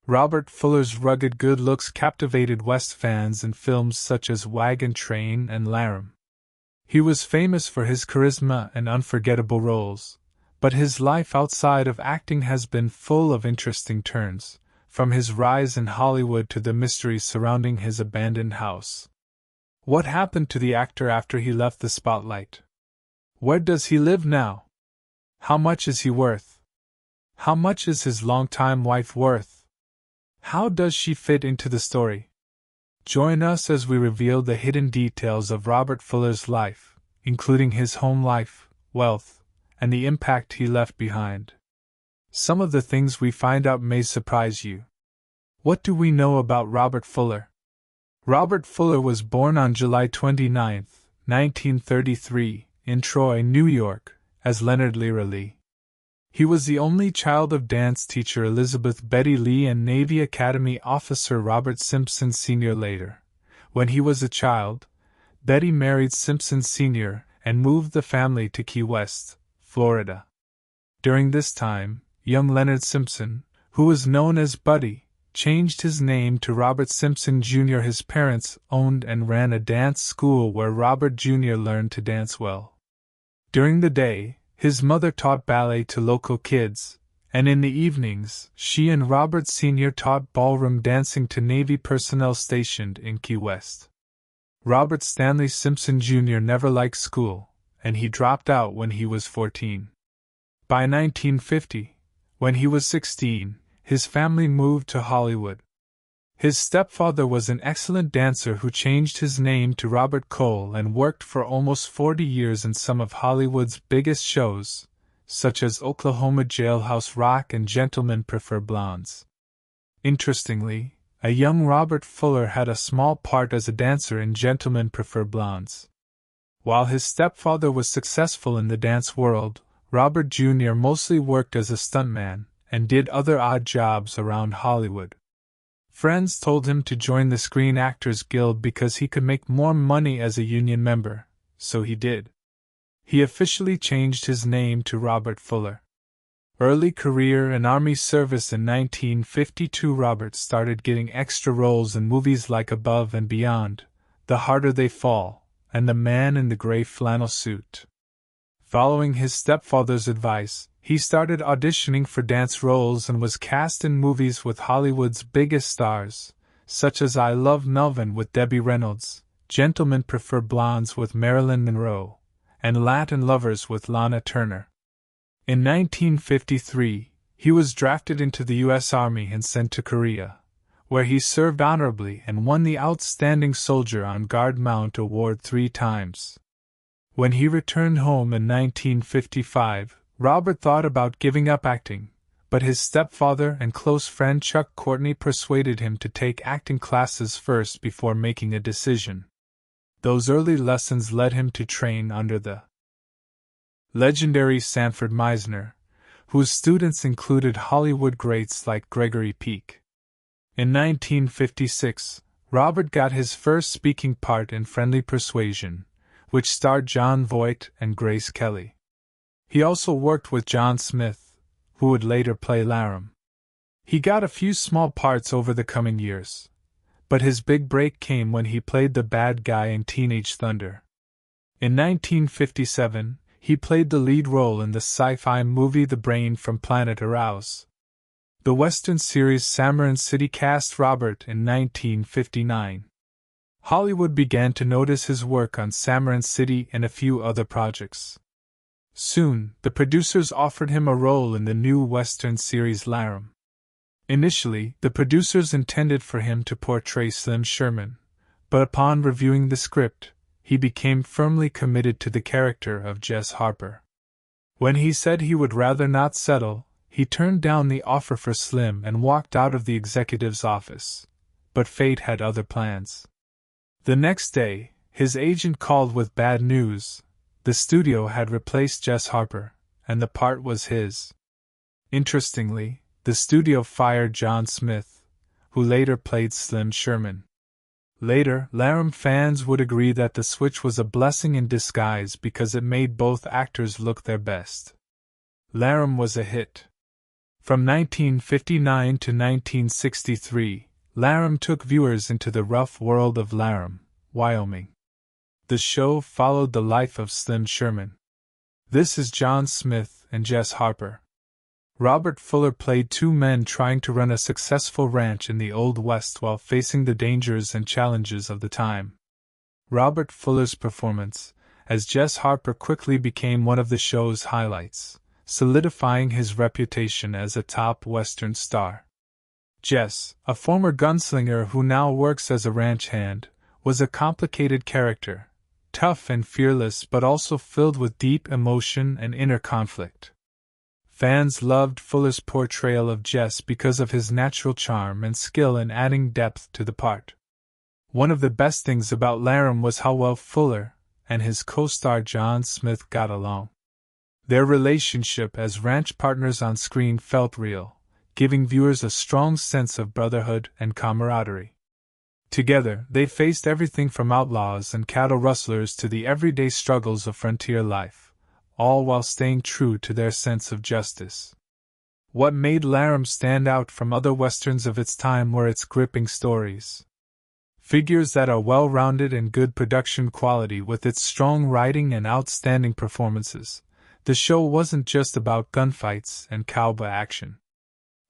Robert Fuller's rugged good looks captivated West fans in films such as Wagon, Train, and Glamour. He was famous for his charisma and unforgettable roles, but his life outside of acting has been full of interesting turns, from his rise in Hollywood to the mysteries surrounding his abandoned house. What happened to the actor after he left the spotlight? Where does he live now? How much is he worth? How much is his longtime wife worth? How does she fit into the story? Join us as we reveal the hidden details of Robert Fuller's life, including his home life, wealth, and the impact he left behind. Some of the things we find out may surprise you. What do we know about Robert Fuller? Robert Fuller was born on July 29, 1933, in Troy, New York, as Leonard Leary Lee. He was the only child of dance teacher Elizabeth Betty Lee and Navy Academy officer Robert Simpson Sr. Later, when he was a child, Betty married Simpson Sr. and moved the family to Key West, Florida. During this time, young Leonard Simpson, who was known as Buddy, changed his name to Robert Simpson Jr. His parents owned and ran a dance school where Robert Jr. learned to dance well. During the day, his mother taught ballet to local kids, and in the evenings, she and Robert Sr. taught ballroom dancing to Navy personnel stationed in Key West. Robert Stanley Simpson Jr. never liked school, and he dropped out when he was 14. By 1950, when he was 16, his family moved to Hollywood. His stepfather was an excellent dancer who changed his name to Robert Cole and worked for almost 40 years in some of Hollywood's biggest shows, such as Oklahoma Jailhouse Rock and Gentlemen Prefer Blondes. Interestingly, a young Robert Fuller had a small part as a dancer in Gentlemen Prefer Blondes. While his stepfather was successful in the dance world, Robert Jr. mostly worked as a stuntman and did other odd jobs around Hollywood. Friends told him to join the Screen Actors Guild because he could make more money as a union member, so he did. He officially changed his name to Robert Fuller. Early career and Army service. In 1952, Robert started getting extra roles in movies like Above and Beyond, The Harder They Fall, and The Man in the Gray Flannel Suit. Following his stepfather's advice, he started auditioning for dance roles and was cast in movies with Hollywood's biggest stars, such as I Love Melvin with Debbie Reynolds, Gentlemen Prefer Blondes with Marilyn Monroe, and Latin Lovers with Lana Turner. In 1953, he was drafted into the U.S. Army and sent to Korea, where he served honorably and won the Outstanding Soldier on Guard Mount Award 3 times. When he returned home in 1955, Robert thought about giving up acting, but his stepfather and close friend Chuck Courtney persuaded him to take acting classes first before making a decision. Those early lessons led him to train under the legendary Sanford Meisner, whose students included Hollywood greats like Gregory Peck. In 1956, Robert got his first speaking part in Friendly Persuasion, which starred Jon Voight and Grace Kelly. He also worked with John Smith, who would later play Laram. He got a few small parts over the coming years, but his big break came when he played the bad guy in Teenage Thunder. In 1957, he played the lead role in the sci-fi movie The Brain from Planet Arouse. The Western series Summer City cast Robert in 1959. Hollywood began to notice his work on Summer City and a few other projects. Soon, the producers offered him a role in the new Western series Laram. Initially, the producers intended for him to portray Slim Sherman, but upon reviewing the script, he became firmly committed to the character of Jess Harper. When he said he would rather not settle, he turned down the offer for Slim and walked out of the executive's office. But fate had other plans. The next day, his agent called with bad news. The studio had replaced Jess Harper, and the part was his. Interestingly, the studio fired John Smith, who later played Slim Sherman. Later, Laram fans would agree that the switch was a blessing in disguise because it made both actors look their best. Laram was a hit. From 1959 to 1963, Laram took viewers into the rough world of Laram, Wyoming. The show followed the life of Slim Sherman. This is John Smith and Jess Harper. Robert Fuller played two men trying to run a successful ranch in the Old West while facing the dangers and challenges of the time. Robert Fuller's performance, as Jess Harper, quickly became one of the show's highlights, solidifying his reputation as a top Western star. Jess, a former gunslinger who now works as a ranch hand, was a complicated character, tough and fearless but also filled with deep emotion and inner conflict. Fans loved Fuller's portrayal of Jess because of his natural charm and skill in adding depth to the part. One of the best things about Laram was how well Fuller and his co-star John Smith got along. Their relationship as ranch partners on screen felt real, giving viewers a strong sense of brotherhood and camaraderie. Together, they faced everything from outlaws and cattle rustlers to the everyday struggles of frontier life, all while staying true to their sense of justice. What made Laram stand out from other westerns of its time were its gripping stories. Figures that are well-rounded and good production quality. With its strong writing and outstanding performances, the show wasn't just about gunfights and cowboy action.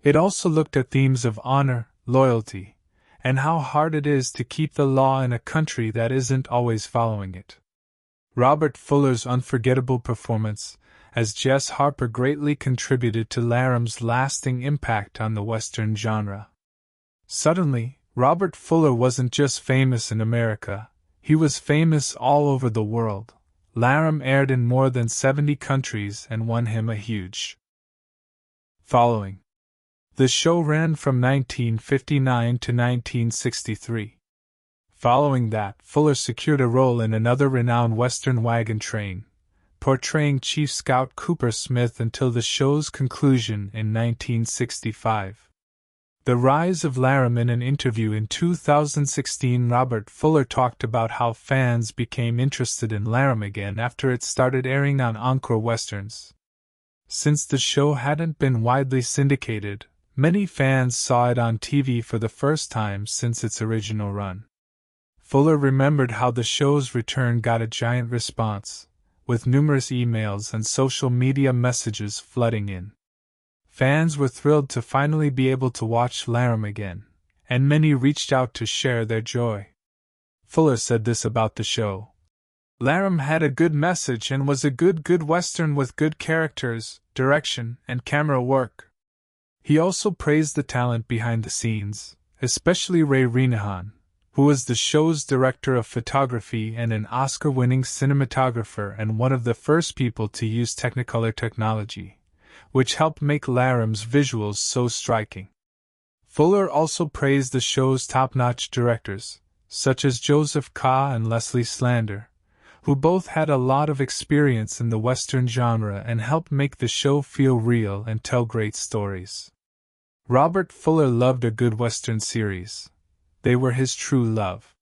It also looked at themes of honor, loyalty, and how hard it is to keep the law in a country that isn't always following it. Robert Fuller's unforgettable performance as Jess Harper greatly contributed to Laram's lasting impact on the Western genre. Suddenly, Robert Fuller wasn't just famous in America, he was famous all over the world. Laram aired in more than 70 countries and won him a huge following. The show ran from 1959 to 1963. Following that, Fuller secured a role in another renowned Western, Wagon Train, portraying Chief Scout Cooper Smith until the show's conclusion in 1965. The rise of Laram. In an interview in 2016, Robert Fuller talked about how fans became interested in Laram again after it started airing on Encore Westerns. Since the show hadn't been widely syndicated, many fans saw it on TV for the first time since its original run. Fuller remembered how the show's return got a giant response, with numerous emails and social media messages flooding in. Fans were thrilled to finally be able to watch Laram again, and many reached out to share their joy. Fuller said this about the show: "Laram had a good message and was a good Western with good characters, direction, and camera work." He also praised the talent behind the scenes, especially Ray Renahan, who was the show's director of photography and an Oscar-winning cinematographer and one of the first people to use Technicolor technology, which helped make Laram's visuals so striking. Fuller also praised the show's top-notch directors, such as Joseph Kahn and Leslie Slander, who both had a lot of experience in the Western genre and helped make the show feel real and tell great stories. Robert Fuller loved a good Western series. They were his true love.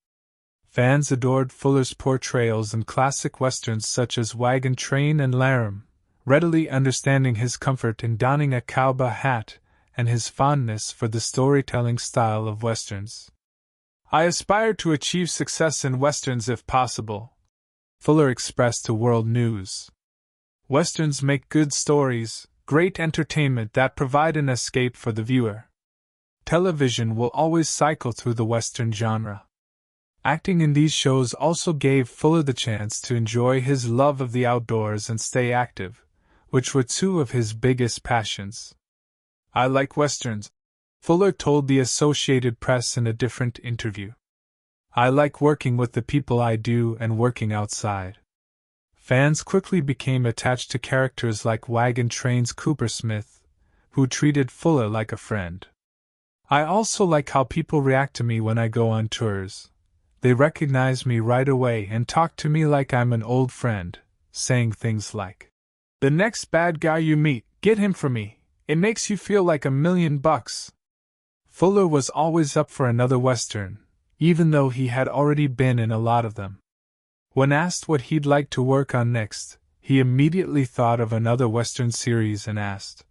Fans adored Fuller's portrayals in classic Westerns such as Wagon Train and Laram, readily understanding his comfort in donning a cowboy hat and his fondness for the storytelling style of Westerns. "I aspire to achieve success in Westerns if possible," Fuller expressed to World News. "Westerns make good stories, great entertainment that provide an escape for the viewer. Television will always cycle through the Western genre." Acting in these shows also gave Fuller the chance to enjoy his love of the outdoors and stay active, which were two of his biggest passions. "I like Westerns," Fuller told the Associated Press in a different interview. "I like working with the people I do and working outside." Fans quickly became attached to characters like Wagon Train's Cooper Smith, who treated Fuller like a friend. "I also like how people react to me when I go on tours. They recognize me right away and talk to me like I'm an old friend, saying things like, 'The next bad guy you meet, get him for me. It makes you feel like $1,000,000. Fuller was always up for another Western, even though he had already been in a lot of them. When asked what he'd like to work on next, he immediately thought of another Western series and asked,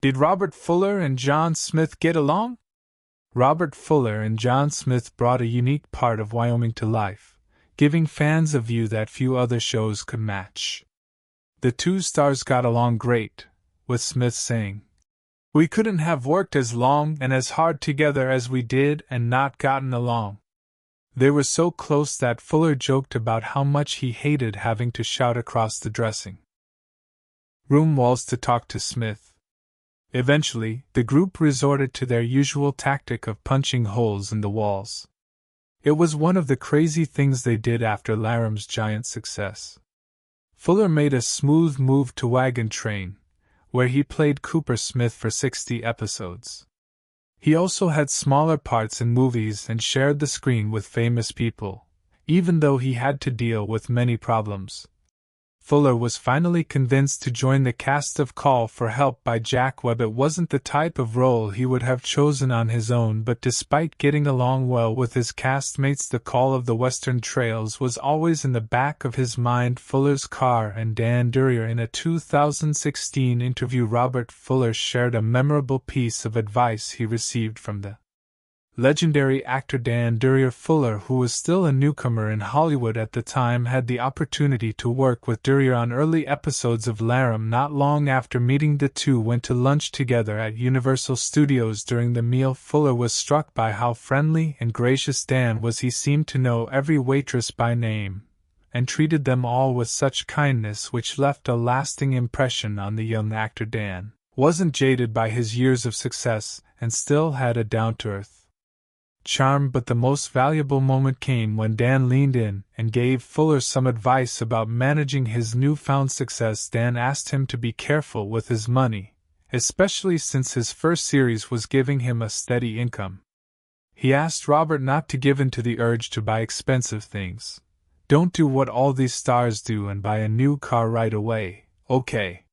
Did Robert Fuller and John Smith get along? Robert Fuller and John Smith brought a unique part of Wyoming to life, giving fans a view that few other shows could match. The two stars got along great, with Smith saying, "We couldn't have worked as long and as hard together as we did and not gotten along." They were so close that Fuller joked about how much he hated having to shout across the dressing room walls to talk to Smith. Eventually, the group resorted to their usual tactic of punching holes in the walls. It was one of the crazy things they did after Laram's giant success. Fuller made a smooth move to Wagon Train, where he played Cooper Smith for 60 episodes. He also had smaller parts in movies and shared the screen with famous people, even though he had to deal with many problems. Fuller was finally convinced to join the cast of Call for Help by Jack Webb. It wasn't the type of role he would have chosen on his own, but despite getting along well with his castmates, the call of the Western Trails was always in the back of his mind. Fuller's car and Dan Durrier. In a 2016 interview, Robert Fuller shared a memorable piece of advice he received from the legendary actor Dan Durrier. Fuller, who was still a newcomer in Hollywood at the time, had the opportunity to work with Durrier on early episodes of Laram. Not long after meeting, the two went to lunch together at Universal Studios. During the meal, Fuller was struck by how friendly and gracious Dan was. He seemed to know every waitress by name, and treated them all with such kindness which left a lasting impression on the young actor. Dan wasn't jaded by his years of success, and still had a down-to-earth charm, but the most valuable moment came when Dan leaned in and gave Fuller some advice about managing his newfound success. Dan asked him to be careful with his money, especially since his first series was giving him a steady income. He asked Robert not to give in to the urge to buy expensive things. "Don't do what all these stars do and buy a new car right away, okay?"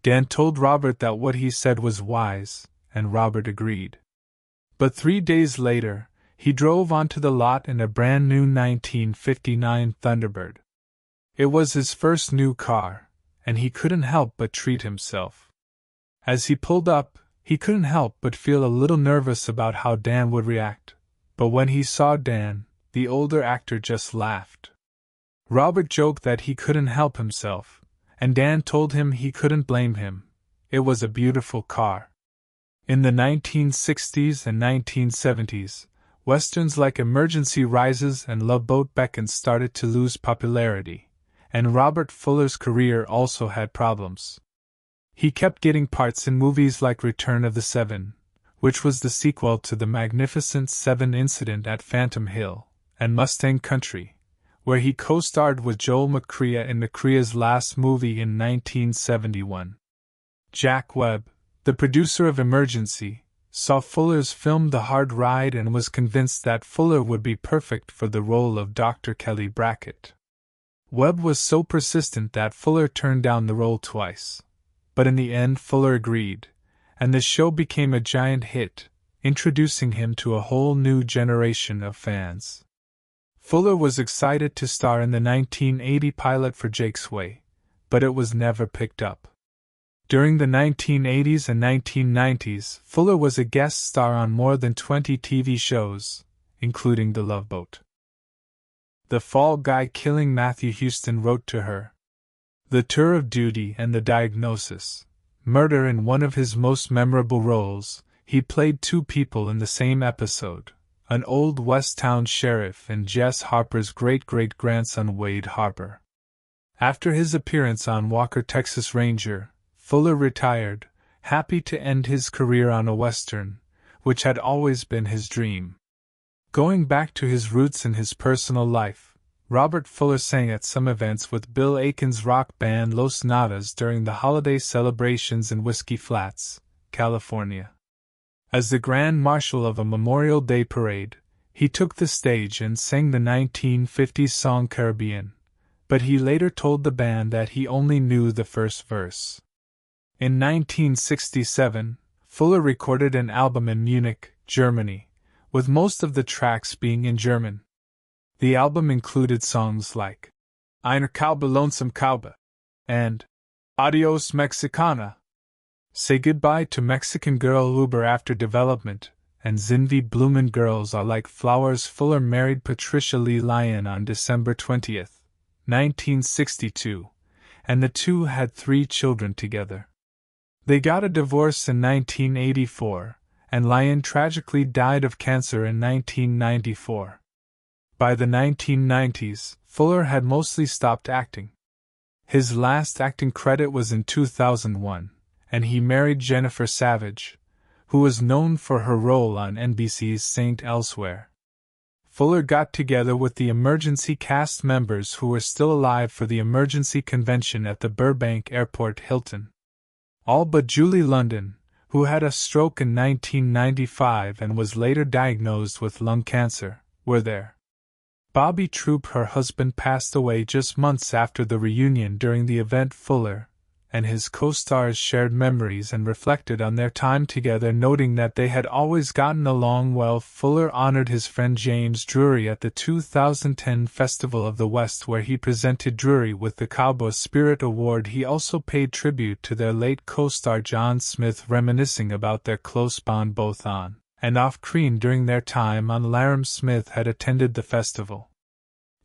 Dan told Robert that what he said was wise, and Robert agreed. But 3 days later, he drove onto the lot in a brand new 1959 Thunderbird. It was his first new car, and he couldn't help but treat himself. As he pulled up, he couldn't help but feel a little nervous about how Dan would react, but when he saw Dan, the older actor just laughed. Robert joked that he couldn't help himself, and Dan told him he couldn't blame him. It was a beautiful car. In the 1960s and 1970s, westerns like Emergency Rises and Love Boat Beckons started to lose popularity, and Robert Fuller's career also had problems. He kept getting parts in movies like Return of the Seven, which was the sequel to the Magnificent Seven incident at Phantom Hill, and Mustang Country, where he co-starred with Joel McCrea in McCrea's last movie in 1971. Jack Webb, the producer of Emergency, saw Fuller's film The Hard Ride and was convinced that Fuller would be perfect for the role of Dr. Kelly Brackett. Webb was so persistent that Fuller turned down the role twice. But in the end, Fuller agreed, and the show became a giant hit, introducing him to a whole new generation of fans. Fuller was excited to star in the 1980 pilot for Jake's Way, but it was never picked up. During the 1980s and 1990s, Fuller was a guest star on more than 20 TV shows, including The Love Boat. The Fall Guy Killing. Matthew Houston wrote to her. The Tour of Duty and The Diagnosis. Murder. In one of his most memorable roles, he played two people in the same episode, an Old West town sheriff and Jess Harper's great-great-grandson Wade Harper. After his appearance on Walker, Texas Ranger, Fuller retired, happy to end his career on a Western, which had always been his dream. Going back to his roots in his personal life, Robert Fuller sang at some events with Bill Aiken's rock band Los Nadas during the holiday celebrations in Whiskey Flats, California. As the Grand Marshal of a Memorial Day parade, he took the stage and sang the 1950s song Caribbean, but he later told the band that he only knew the first verse. In 1967, Fuller recorded an album in Munich, Germany, with most of the tracks being in German. The album included songs like Eine Kalbe Lonesome Kalbe and Adios Mexicana. Say Goodbye to Mexican Girl Uber After Development, and Zinvi Bloomin' Girls Are Like Flowers. Fuller married Patricia Lee Lyon on December 20, 1962, and the two had 3 children together. They got a divorce in 1984, and Lyon tragically died of cancer in 1994. By the 1990s, Fuller had mostly stopped acting. His last acting credit was in 2001, and he married Jennifer Savage, who was known for her role on NBC's Saint Elsewhere. Fuller got together with the emergency cast members who were still alive for the emergency convention at the Burbank Airport Hilton. All but Julie London, who had a stroke in 1995 and was later diagnosed with lung cancer, were there. Bobby Troop, her husband, passed away just months after the reunion. During the event, Fuller and his co-stars shared memories and reflected on their time together, noting that they had always gotten along well. Fuller honored his friend James Drury at the 2010 Festival of the West, where he presented Drury with the Cowboy Spirit Award. He also paid tribute to their late co-star John Smith, reminiscing about their close bond both on and off-screen during their time on Laram. Smith had attended the festival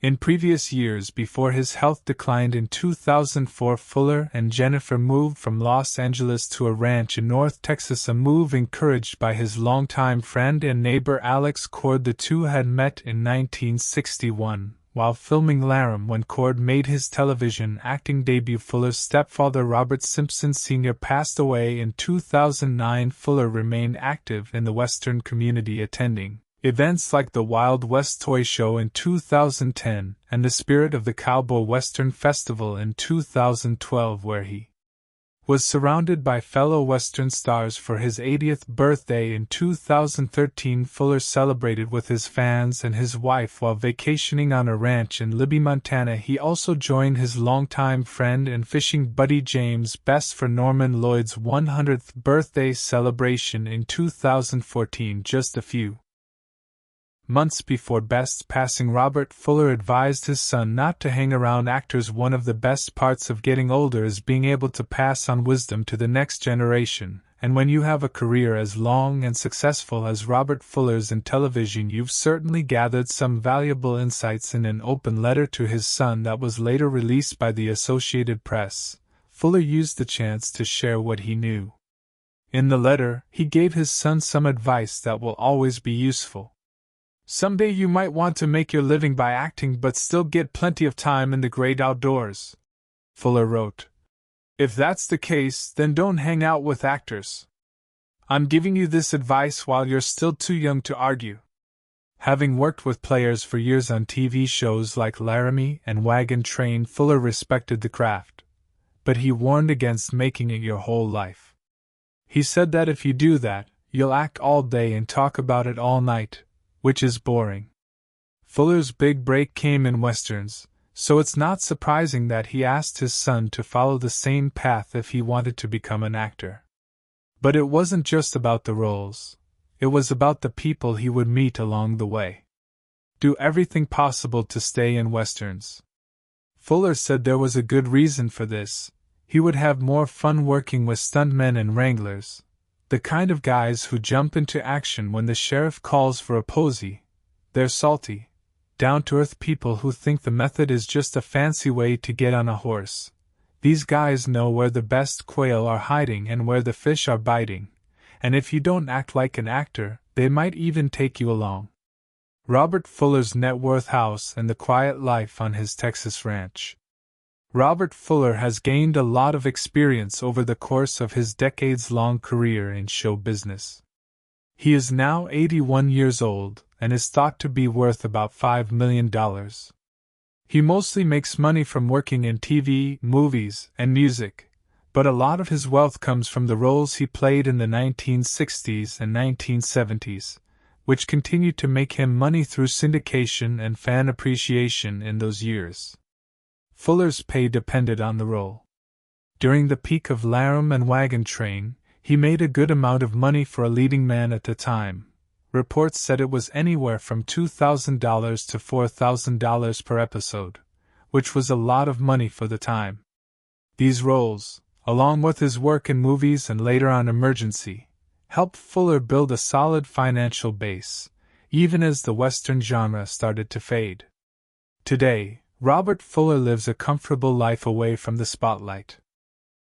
in previous years before his health declined. In 2004, Fuller and Jennifer moved from Los Angeles to a ranch in North Texas, a move encouraged by his longtime friend and neighbor Alex Cord. The two had met in 1961 while filming Laram when Cord made his television acting debut. Fuller's stepfather, Robert Simpson Sr., passed away in 2009. Fuller remained active in the Western community, attending events like the Wild West Toy Show in 2010 and the Spirit of the Cowboy Western Festival in 2012, where he was surrounded by fellow Western stars. For his 80th birthday in 2013, Fuller celebrated with his fans and his wife while vacationing on a ranch in Libby, Montana. He also joined his longtime friend and fishing buddy James Best for Norman Lloyd's 100th birthday celebration in 2014. Just a few months before Best's passing, Robert Fuller advised his son not to hang around actors. One of the best parts of getting older is being able to pass on wisdom to the next generation, and when you have a career as long and successful as Robert Fuller's in television, you've certainly gathered some valuable insights. In an open letter to his son that was later released by the Associated Press, Fuller used the chance to share what he knew. In the letter, he gave his son some advice that will always be useful. Someday you might want to make your living by acting but still get plenty of time in the great outdoors, Fuller wrote. If that's the case, then don't hang out with actors. I'm giving you this advice while you're still too young to argue. Having worked with players for years on TV shows like Laramie and Wagon Train, Fuller respected the craft, but he warned against making it your whole life. He said that if you do that, you'll act all day and talk about it all night, which is boring. Fuller's big break came in westerns, so it's not surprising that he asked his son to follow the same path if he wanted to become an actor. But it wasn't just about the roles, it was about the people he would meet along the way. Do everything possible to stay in westerns. Fuller said there was a good reason for this. He would have more fun working with stuntmen and wranglers, the kind of guys who jump into action when the sheriff calls for a posy. They're salty, down-to-earth people who think the method is just a fancy way to get on a horse. These guys know where the best quail are hiding and where the fish are biting, and if you don't act like an actor, they might even take you along. Robert Fuller's net worth, house, and the quiet life on his Texas ranch. Robert Fuller has gained a lot of experience over the course of his decades-long career in show business. He is now 81 years old and is thought to be worth about $5 million. He mostly makes money from working in TV, movies, and music, but a lot of his wealth comes from the roles he played in the 1960s and 1970s, which continued to make him money through syndication and fan appreciation in those years. Fuller's pay depended on the role. During the peak of Laram and Wagon Train, he made a good amount of money for a leading man at the time. Reports said it was anywhere from $2,000 to $4,000 per episode, which was a lot of money for the time. These roles, along with his work in movies and later on Emergency, helped Fuller build a solid financial base, even as the Western genre started to fade. Today, Robert Fuller lives a comfortable life away from the spotlight.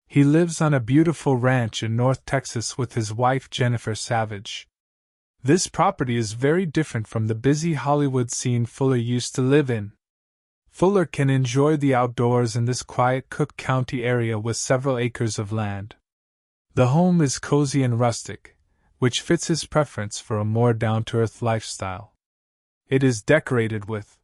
He lives on a beautiful ranch in North Texas with his wife Jennifer Savage. This property is very different from the busy Hollywood scene Fuller used to live in. Fuller can enjoy the outdoors in this quiet Cook County area with several acres of land. The home is cozy and rustic, which fits his preference for a more down-to-earth lifestyle. It is decorated with